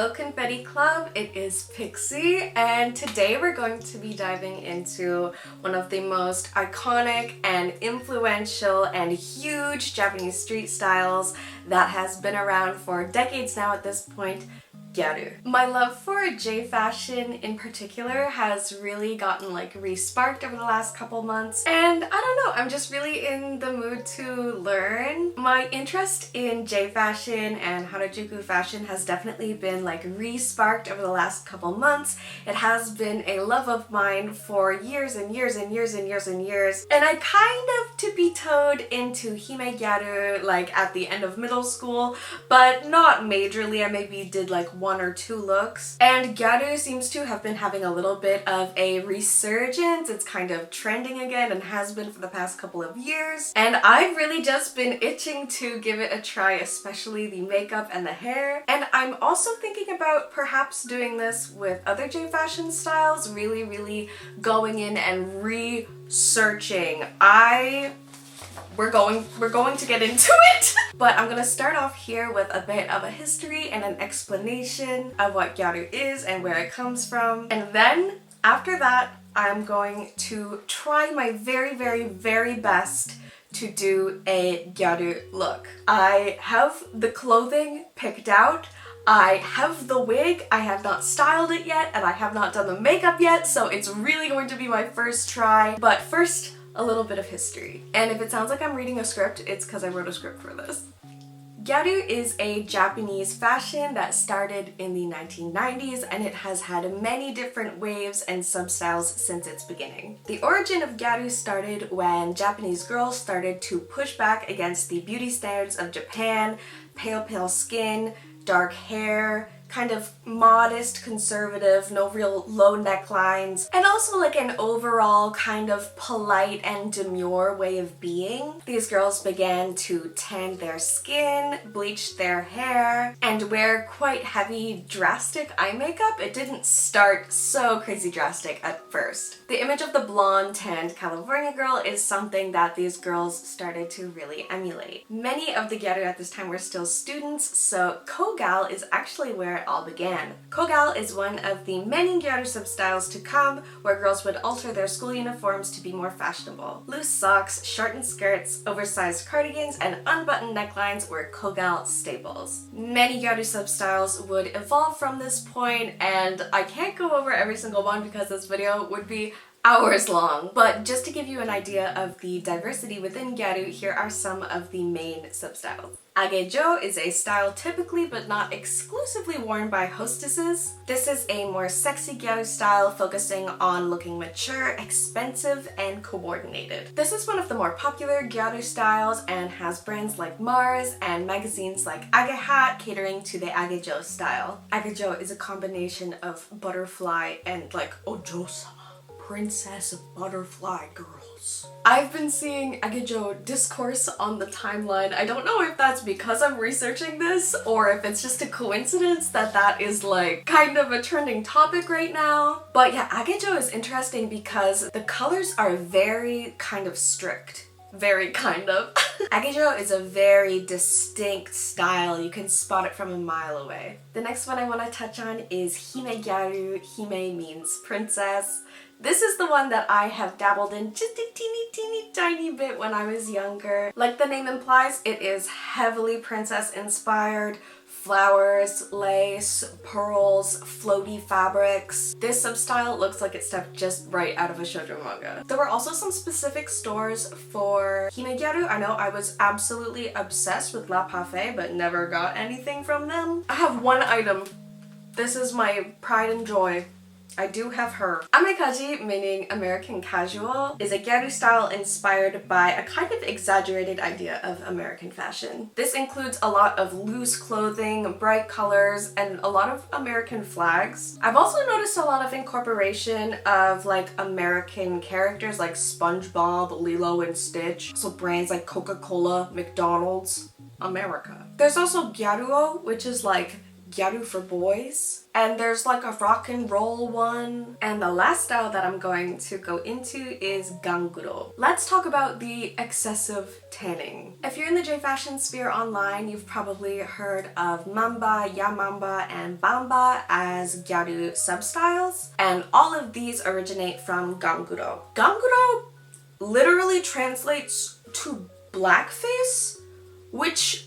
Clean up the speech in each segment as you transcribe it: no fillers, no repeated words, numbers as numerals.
Hello Confetti Club, it is Pixie, and today we're going to be diving into one of the most iconic and influential and huge Japanese street styles that has been around for decades now at this point, Gyaru. My love for J fashion in particular has really gotten re-sparked over the last couple months, and I don't know, I'm just really in the mood to learn. My interest in J fashion and Harajuku fashion has definitely been re-sparked over the last couple months. It has been a love of mine for years and years and years and years and years, and I kind of tippy-toed into Hime Gyaru at the end of middle school, but not majorly. I maybe did one or two looks, and Gyaru seems to have been having a little bit of a resurgence. It's kind of trending again and has been for the past couple of years, and I've really just been itching to give it a try, especially the makeup and the hair. And I'm also thinking about perhaps doing this with other J fashion styles, really going in and researching. We're going to get into it. But I'm gonna start off here with a bit of a history and an explanation of what Gyaru is and where it comes from. And then after that, I'm going to try my very best to do a Gyaru look. I have the clothing picked out. I have the wig, I have not styled it yet, and I have not done the makeup yet, so it's really going to be my first try. But first, a little bit of history. And if it sounds like I'm reading a script, it's because I wrote a script for this. Gyaru is a Japanese fashion that started in the 1990s, and it has had many different waves and substyles since its beginning. The origin of Gyaru started when Japanese girls started to push back against the beauty standards of Japan: pale skin, dark hair, kind of modest, conservative, no real low necklines, and also an overall kind of polite and demure way of being. These girls began to tan their skin, bleach their hair, and wear quite heavy, drastic eye makeup. It didn't start so crazy drastic at first. The image of the blonde, tanned California girl is something that these girls started to really emulate. Many of the Gyaru at this time were still students, so kogal is actually where it all began. Kogal is one of the many Gyaru substyles to come, where girls would alter their school uniforms to be more fashionable. Loose socks, shortened skirts, oversized cardigans, and unbuttoned necklines were kogal staples. Many Gyaru substyles would evolve from this point, and I can't go over every single one because this video would be hours long. But just to give you an idea of the diversity within Gyaru, here are some of the main substyles. Agejo is a style typically but not exclusively worn by hostesses. This is a more sexy Gyaru style focusing on looking mature, expensive, and coordinated. This is one of the more popular Gyaru styles and has brands like Mars and magazines like Agehat catering to the Agejo style. Agejo is a combination of butterfly and Ojo-sama, princess butterfly girls. I've been seeing Agejo discourse on the timeline. I don't know if that's because I'm researching this or if it's just a coincidence that that is kind of a trending topic right now. But yeah, Agejo is interesting because the colors are very kind of strict. Very kind of. Agejo is a very distinct style. You can spot it from a mile away. The next one I want to touch on is Hime Gyaru. Hime means princess. This is the one that I have dabbled in just a teeny tiny bit when I was younger. Like the name implies, it is heavily princess inspired. Flowers, lace, pearls, floaty fabrics. This substyle looks like it stepped just right out of a shoujo manga. There were also some specific stores for Hime Gyaru. I know I was absolutely obsessed with La Parfait but never got anything from them. I have one item. This is my pride and joy. I do have her. Amekaji, meaning American casual, is a Gyaru style inspired by a kind of exaggerated idea of American fashion. This includes a lot of loose clothing, bright colors, and a lot of American flags. I've also noticed a lot of incorporation of American characters like SpongeBob, Lilo and Stitch, so brands like Coca-Cola, McDonald's, America. There's also Gyaruo, which is Gyaru for boys, and there's like a rock and roll one, and the last style that I'm going to go into is ganguro. Let's talk about the excessive tanning. If you're in the J fashion sphere online, you've probably heard of mamba, yamamba, and bamba as Gyaru substyles, and all of these originate from ganguro. Ganguro literally translates to blackface, which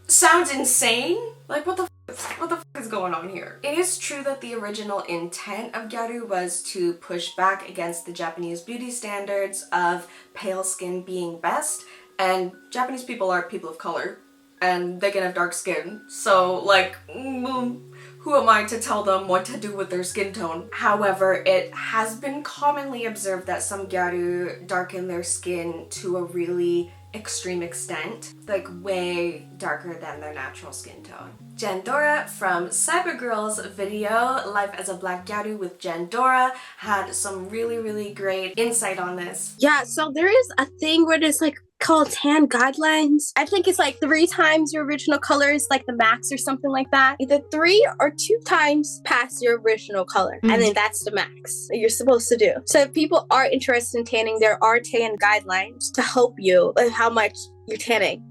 sounds insane. Like, what the f is going on here? It is true that the original intent of Gyaru was to push back against the Japanese beauty standards of pale skin being best, and Japanese people are people of color, and they can have dark skin, so like, who am I to tell them what to do with their skin tone? However, it has been commonly observed that some Gyaru darken their skin to a really extreme extent, like way darker than their natural skin tone. Jandora from Cybergirl's video, Life as a Black Gyaru with Jandora, had some really great insight on this. Yeah, so there is a thing where there's like called tan guidelines. I think it's like 3 times your original color is like the max or something like that. Either 3 or 2 times past your original color. And then that's the max that you're supposed to do. So if people are interested in tanning, there are tan guidelines to help you with how much you're tanning.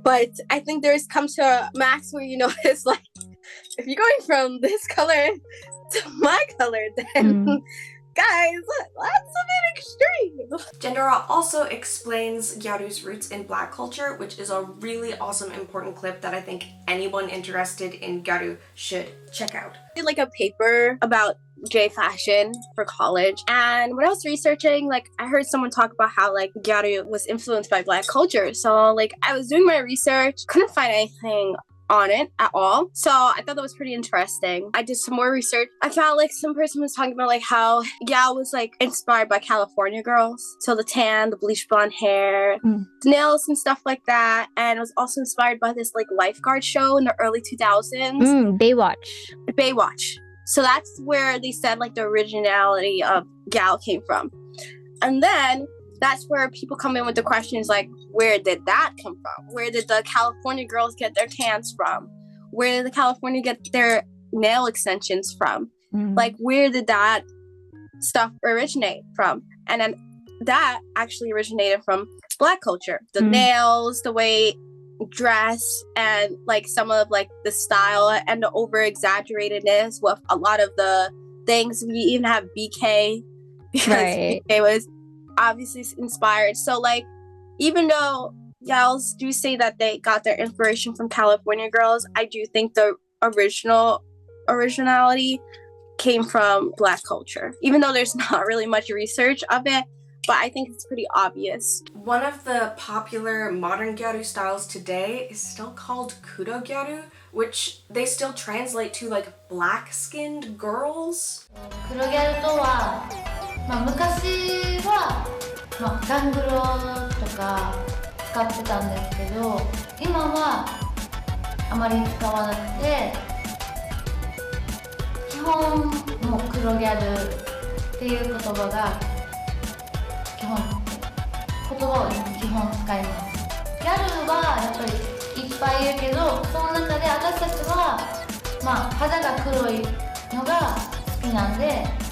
But I think there's comes to a max where you notice like if you're going from this color to my color, then guys, that's a bit extreme. Jandora also explains Gyaru's roots in Black culture, which is a really awesome, important clip that I think anyone interested in Gyaru should check out. I did like a paper about J fashion for college, and when I was researching, like I heard someone talk about how like Gyaru was influenced by Black culture. So like I was doing my research, couldn't find anything on it at all, so I thought that was pretty interesting. I did some more research. I found like some person was talking about like how Gyal was like inspired by California girls, so the tan, the bleach blonde hair, the nails and stuff like that, and it was also inspired by this like lifeguard show in the early 2000s. Baywatch. So that's where they said like the originality of Gyal came from. And then that's where people come in with the questions like, where did that come from? Where did the California girls get their tans from? Where did the California get their nail extensions from? Like, where did that stuff originate from? And then that actually originated from Black culture. The nails, the way dress, and like some of like the style and the over exaggeratedness with a lot of the things. We even have BK because BK was obviously inspired. So like, even though gals do say that they got their inspiration from California girls, I do think the originality came from Black culture, even though there's not really much research of it, but I think it's pretty obvious. One of the popular modern Gyaru styles today is still called Kuro Gyaru, which they still translate to like black-skinned girls. Kuro Gyaru とは、昔は、ガングロとか使ってたんですけど、今はあまり使わなくて、基本もう黒ギャルっていう言葉が基本使います。ギャルはやっぱりいっぱいいるけど、その中で私たちは肌が黒いのが好きなんで。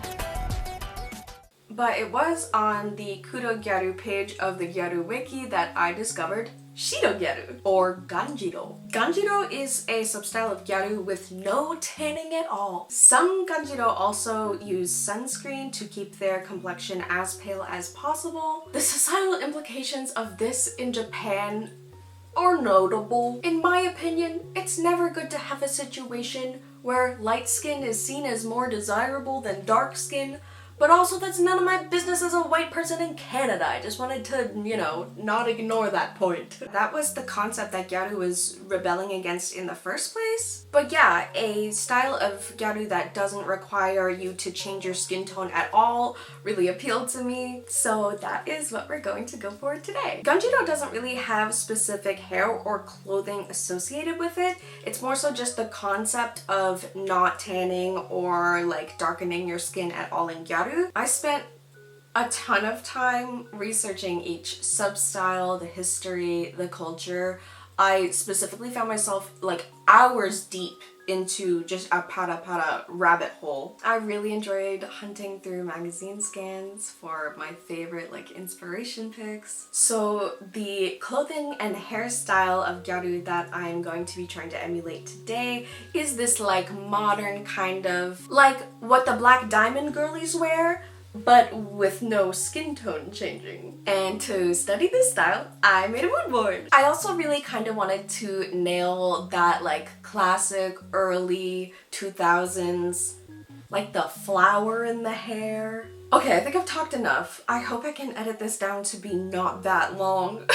But it was on the Kuro Gyaru page of the Gyaru Wiki that I discovered Shido Gyaru, or Ganjiro. Ganjiro is a substyle of Gyaru with no tanning at all. Some Ganjiro also use sunscreen to keep their complexion as pale as possible. The societal implications of this in Japan are notable. In my opinion, it's never good to have a situation where light skin is seen as more desirable than dark skin. But also, that's none of my business as a white person in Canada. I just wanted to, you know, not ignore that point. That was the concept that Gyaru was rebelling against in the first place. But yeah, a style of Gyaru that doesn't require you to change your skin tone at all really appealed to me. So that is what we're going to go for today. Ganjiro doesn't really have specific hair or clothing associated with it. It's more so just the concept of not tanning or like darkening your skin at all in Gyaru. I spent a ton of time researching each substyle, the history, the culture. I specifically found myself like hours deep into just a pata rabbit hole. I really enjoyed hunting through magazine scans for my favorite like inspiration pics. So the clothing and hairstyle of Gyaru that I'm going to be trying to emulate today is this like modern kind of like what the Black Diamond girlies wear, but with no skin tone changing. And to study this style, I made a mood board. I also really kind of wanted to nail that like classic early 2000s, like the flower in the hair. Okay, I think I've talked enough. I hope I can edit this down to be not that long.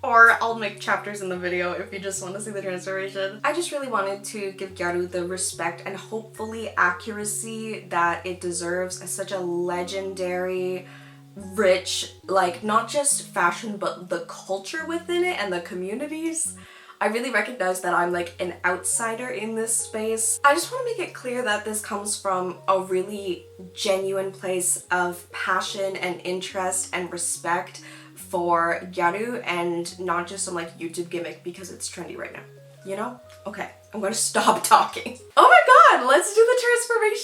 Or I'll make chapters in the video if you just want to see the transformation. I just really wanted to give Gyaru the respect and hopefully accuracy that it deserves as such a legendary, rich, like not just fashion but the culture within it and the communities. I really recognize that I'm like an outsider in this space. I just want to make it clear that this comes from a really genuine place of passion and interest and respect for Gyaru and not just some like YouTube gimmick because it's trendy right now, you know? Okay, I'm gonna stop talking. Oh my god, let's do the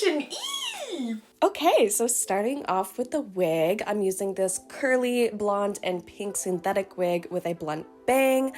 transformation! Eee! Okay, so starting off with the wig, I'm using this curly blonde and pink synthetic wig with a blunt bang.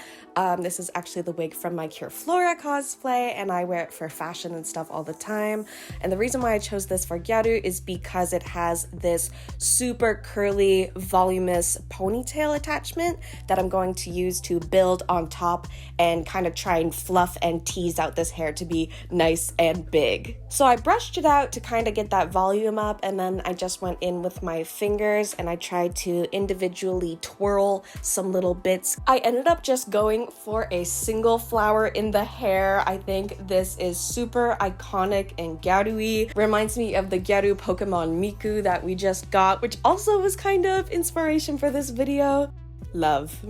This is actually the wig from my Cure Flora cosplay, and I wear it for fashion and stuff all the time. And the reason why I chose this for Gyaru is because it has this super curly, voluminous ponytail attachment that I'm going to use to build on top and kind of try and fluff and tease out this hair to be nice and big. So I brushed it out to kind of get that volume up, and then I just went in with my fingers and I tried to individually twirl some little bits. I ended up just going for a single flower in the hair. I think this is super iconic and Gyaru-y. Reminds me of the Gyaru Pokemon Miku that we just got, which also was kind of inspiration for this video. Love.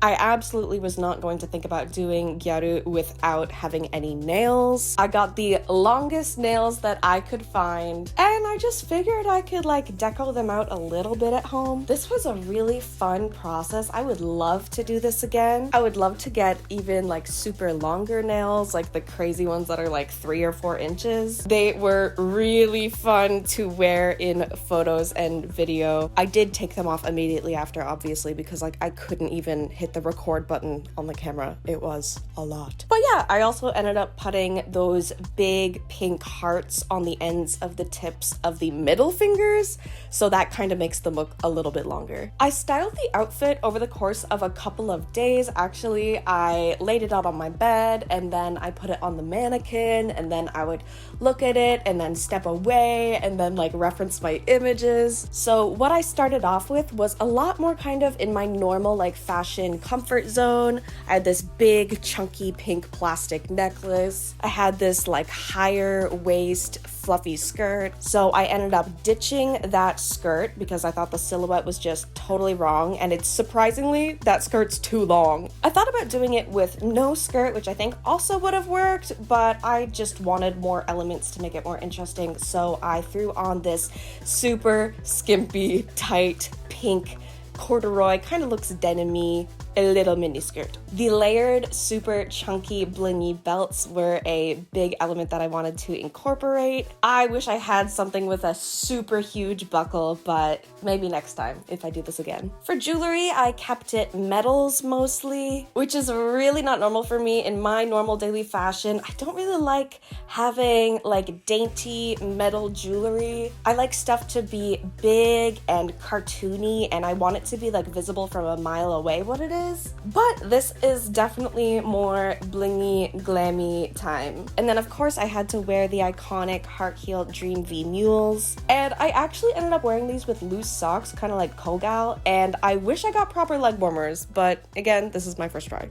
I absolutely was not going to think about doing Gyaru without having any nails. I got the longest nails that I could find, and I just figured I could like deco them out a little bit at home. This was a really fun process. I would love to do this again. I would love to get even like super longer nails, like the crazy ones that are like 3 or 4 inches. They were really fun to wear in photos and video. I did take them off immediately after, obviously, because like I couldn't even hit the record button on the camera. It was a lot. But yeah, I also ended up putting those big pink hearts on the ends of the tips of the middle fingers, so that kind of makes them look a little bit longer. I styled the outfit over the course of a couple of days. Actually, I laid it out on my bed and then I put it on the mannequin, and then I would look at it and then step away and then like reference my images. So what I started off with was a lot more kind of in my normal like fashion comfort zone. I had this big chunky pink plastic necklace. I had this like higher waist fluffy skirt. So I ended up ditching that skirt because I thought the silhouette was just totally wrong, and it's surprisingly that skirt's too long. I thought about doing it with no skirt, which I think also would have worked, but I just wanted more elements to make it more interesting, so I threw on this super skimpy tight pink corduroy, kind of looks denim-y, a little mini skirt. The layered, super chunky, blingy belts were a big element that I wanted to incorporate. I wish I had something with a super huge buckle, but maybe next time if I do this again. For jewelry, I kept it metals mostly, which is really not normal for me in my normal daily fashion. I don't really like having like dainty metal jewelry. I like stuff to be big and cartoony, and I want it to be like visible from a mile away what it is. But this is definitely more blingy, glammy time. And then of course I had to wear the iconic heart-heeled Dream V mules. And I actually ended up wearing these with loose socks, kind of like Kogal, and I wish I got proper leg warmers, but again, this is my first try.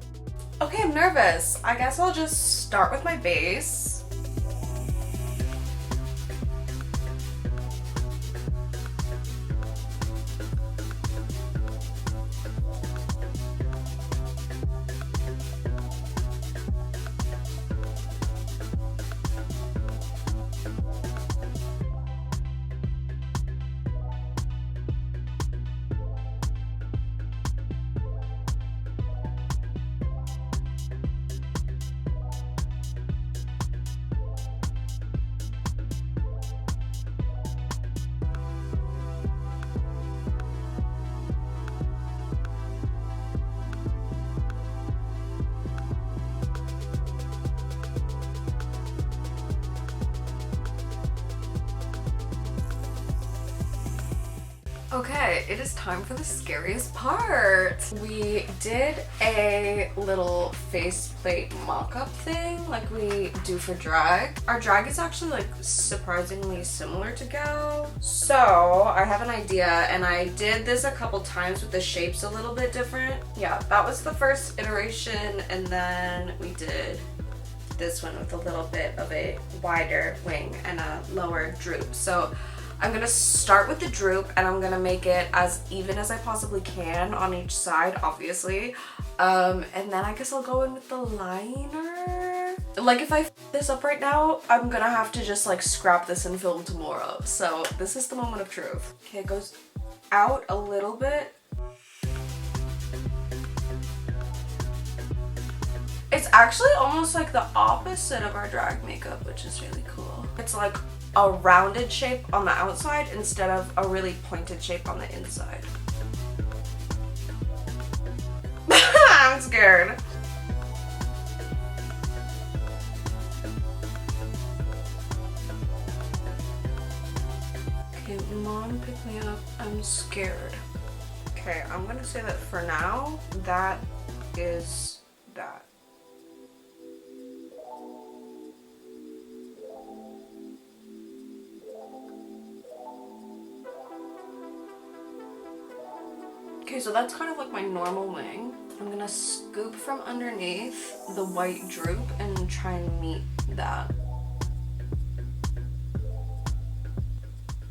Okay, I'm nervous. I guess I'll just start with my base. Okay, it is time for the scariest part. We did a little faceplate mock-up thing like we do for drag. Our drag is actually like surprisingly similar to Gyaru. So I have an idea, and I did this a couple times with the shapes a little bit different. Yeah, that was the first iteration, and then we did this one with a little bit of a wider wing and a lower droop. So I'm gonna start with the droop, and I'm gonna make it as even as I possibly can on each side, obviously. And then I guess I'll go in with the liner. Like, if I f this up right now, I'm gonna have to just like scrap this and film tomorrow. So this is the moment of truth. Okay, it goes out a little bit. It's actually almost like the opposite of our drag makeup, which is really cool. It's like a rounded shape on the outside instead of a really pointed shape on the inside. I'm scared. Okay, mom, pick me up. I'm scared. Okay, I'm gonna say that for now, that is that. Okay, so that's kind of like my normal wing. I'm gonna scoop from underneath the white droop and try and meet that.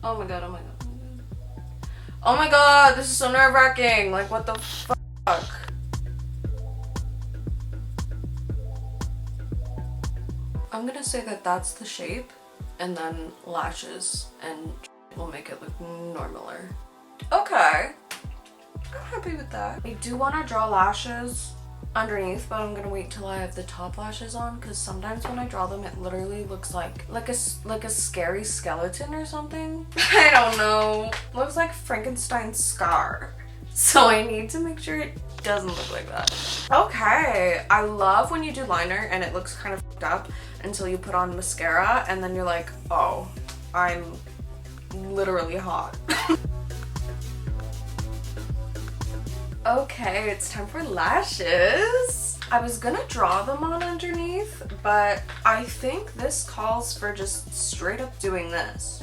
Oh my god, oh my god, oh my god. Oh my god, this is so nerve-wracking. Like, what the fuck? I'm gonna say that that's the shape, and then lashes, and we'll make it look normaler. Okay. I'm happy with that. I do want to draw lashes underneath, but I'm gonna wait till I have the top lashes on, because sometimes when I draw them it literally looks like a scary skeleton or something. I don't know. Looks like Frankenstein's scar. So I need to make sure it doesn't look like that. Okay, I love when you do liner and it looks kind of f***ed up until you put on mascara and then you're like, oh, I'm literally hot. Okay, it's time for lashes. I was gonna draw them on underneath, but I think this calls for just straight up doing this,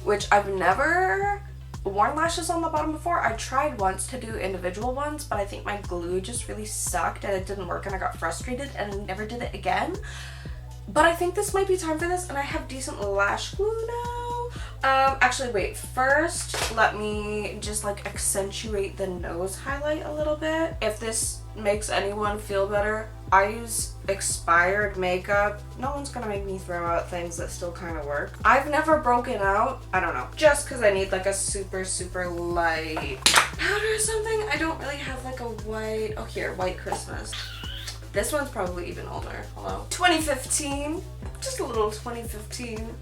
which I've never worn lashes on the bottom before. I tried once to do individual ones, but I think my glue just really sucked and it didn't work and I got frustrated and I never did it again. But I think this might be time for this, and I have decent lash glue now. Actually wait, first let me just like accentuate the nose highlight a little bit. If this makes anyone feel better, I use expired makeup. No one's gonna make me throw out things that still kind of work. I've never broken out, I don't know, just because I need like a super light powder or something. I don't really have like a white, oh here, White Christmas. This one's probably even older. Hello. 2015. Just a little 2015.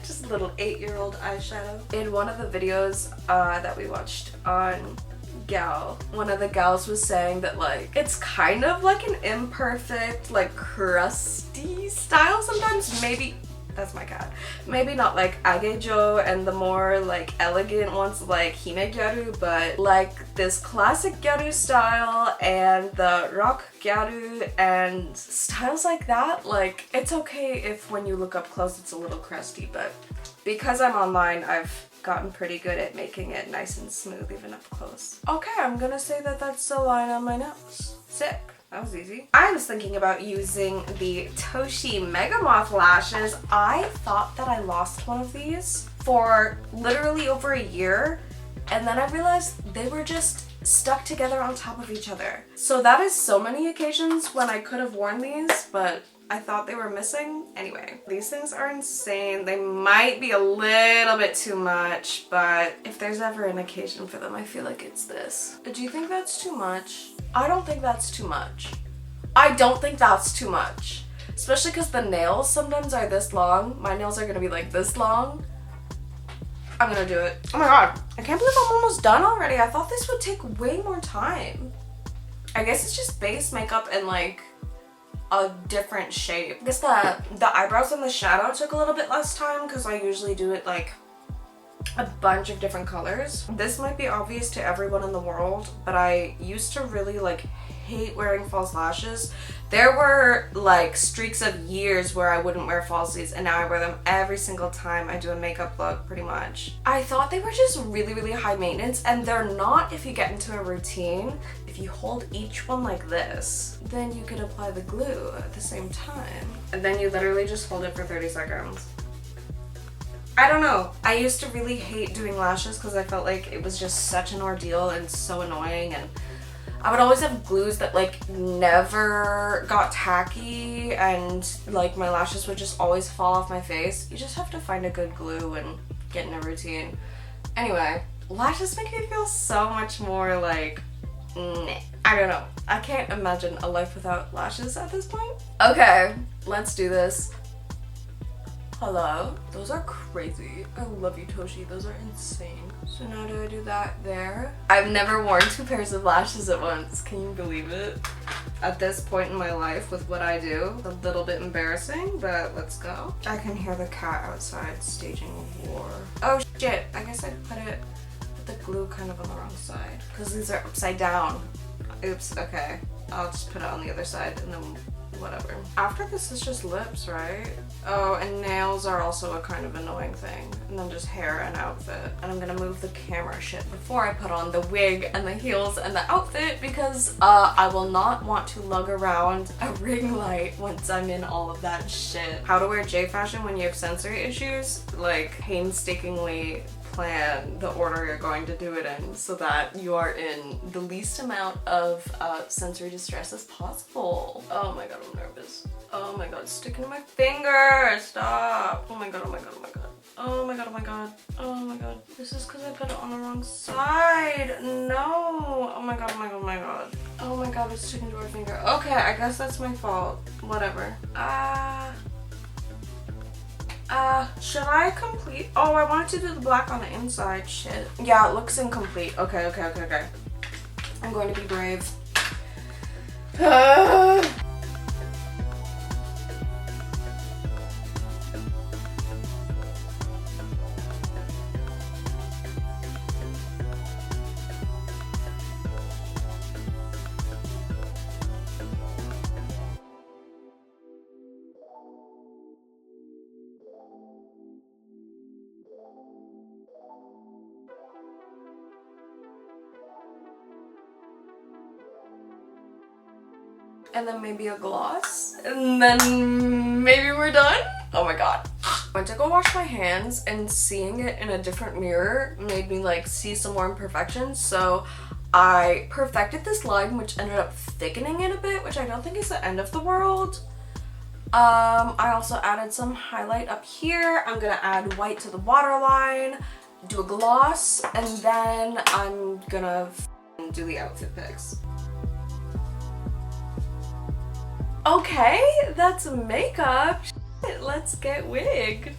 Just a little 8-year-old eyeshadow. In one of the videos that we watched on Gal, one of the gals was saying that like it's kind of like an imperfect, like crusty style sometimes. Maybe that's my cat. Maybe not like Agejo and the more like elegant ones like Hime Gyaru, but like this classic Gyaru style and the rock Gyaru and styles like that. Like, it's okay if when you look up close it's a little crusty, but because I'm online, I've gotten pretty good at making it nice and smooth even up close. Okay, I'm gonna say that that's the line on my nose. Sick. That was easy. I was thinking about using the Toshi Megamoth lashes. I thought that I lost one of these for literally over a year, and then I realized they were just stuck together on top of each other. So that is so many occasions when I could have worn these, but I thought they were missing. Anyway, these things are insane. They might be a little bit too much, but if there's ever an occasion for them, I feel like it's this. Do you think that's too much? I don't think that's too much. I don't think that's too much. Especially because the nails sometimes are this long. My nails are gonna be like this long. I'm gonna do it. Oh my god, I can't believe I'm almost done already. I thought this would take way more time. I guess it's just base makeup and like a different shape. I guess the eyebrows and the shadow took a little bit less time because I usually do it like a bunch of different colors. This might be obvious to everyone in the world, but I used to really like hate wearing false lashes. There were like streaks of years where I wouldn't wear falsies, and now I wear them every single time I do a makeup look, pretty much. I thought they were just really, really high maintenance, and they're not if you get into a routine. If you hold each one like this, then you can apply the glue at the same time. And then you literally just hold it for 30 seconds. I don't know. I used to really hate doing lashes because I felt like it was just such an ordeal and so annoying, and I would always have glues that like never got tacky, and like my lashes would just always fall off my face. You just have to find a good glue and get in a routine. Anyway, lashes make me feel so much more like, I don't know. I can't imagine a life without lashes at this point. Okay, let's do this. Hello? Those are crazy. I love you, Toshi. Those are insane. So now do I do that there? I've never worn 2 pairs of lashes at once. Can you believe it? At this point in my life with what I do, a little bit embarrassing, but let's go. I can hear the cat outside staging war. Oh shit, I guess I put the glue kind of on the wrong side because these are upside down. Oops, okay. I'll just put it on the other side and then whatever. After this is just lips, right? Oh, and nails are also a kind of annoying thing. And then just hair and outfit. And I'm gonna move the camera shit before I put on the wig and the heels and the outfit because I will not want to lug around a ring light once I'm in all of that shit. How to wear J fashion when you have sensory issues? Like, painstakingly plan the order you're going to do it in so that you are in the least amount of sensory distress as possible. Oh my god, I'm nervous. Oh my god, it's sticking to my finger. Stop. Oh my god, oh my god, oh my god. Oh my god, oh my god. Oh my god. This is because I put it on the wrong side. No. Oh my god, oh my god, oh my god. Oh my god, it's sticking to my finger. Okay, I guess that's my fault. Whatever. Should I complete? Oh, I wanted to do the black on the inside. Shit. Yeah, it looks incomplete. Okay. I'm going to be brave. And then maybe a gloss, and then maybe we're done. Oh my god. I went to go wash my hands, and seeing it in a different mirror made me like see some more imperfections, so I perfected this line, which ended up thickening it a bit, which I don't think is the end of the world. I also added some highlight up here. I'm gonna add white to the waterline, do a gloss, and then I'm gonna do the outfit pics. Okay, that's makeup. Shit, let's get wigged.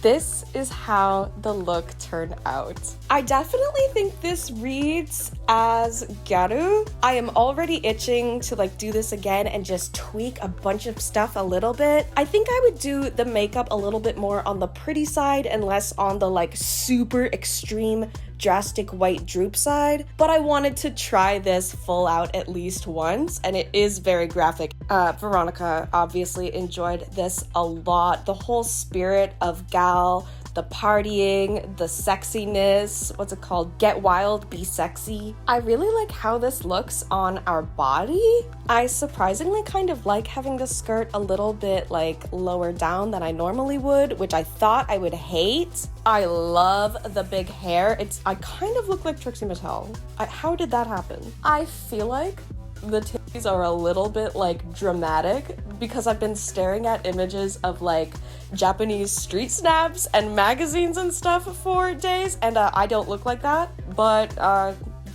This is how the look turned out. I definitely think this reads as Gyaru. I am already itching to like do this again and just tweak a bunch of stuff a little bit. I think I would do the makeup a little bit more on the pretty side and less on the like super extreme drastic white droop side, but I wanted to try this full out at least once, and it is very graphic. Veronica obviously enjoyed this a lot. The whole spirit of Gal, the partying, the sexiness, what's it called? Get wild, be sexy. I really like how this looks on our body. I surprisingly kind of like having the skirt a little bit like lower down than I normally would, which I thought I would hate. I love the big hair. I kind of look like Trixie Mattel. How did that happen? I feel like the titties are a little bit like dramatic because I've been staring at images of like Japanese street snaps and magazines and stuff for days, and I don't look like that, but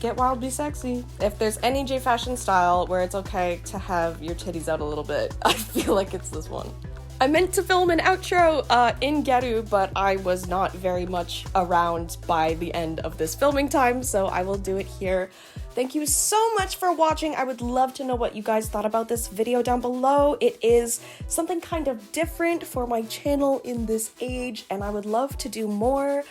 get wild, be sexy. If there's any J fashion style where it's okay to have your titties out a little bit, I feel like it's this one. I meant to film an outro in Gyaru, but I was not very much around by the end of this filming time, so I will do it here. Thank you so much for watching. I would love to know what you guys thought about this video down below. It is something kind of different for my channel in this age, and I would love to do more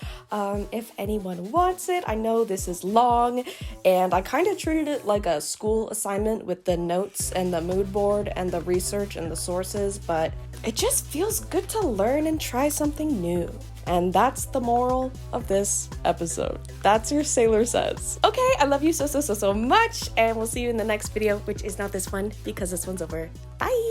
if anyone wants it. I know this is long, and I kind of treated it like a school assignment with the notes and the mood board and the research and the sources, but it just feels good to learn and try something new. And that's the moral of this episode. That's your Sailor Says. Okay, I love you so much, and we'll see you in the next video, which is not this one because this one's over. Bye!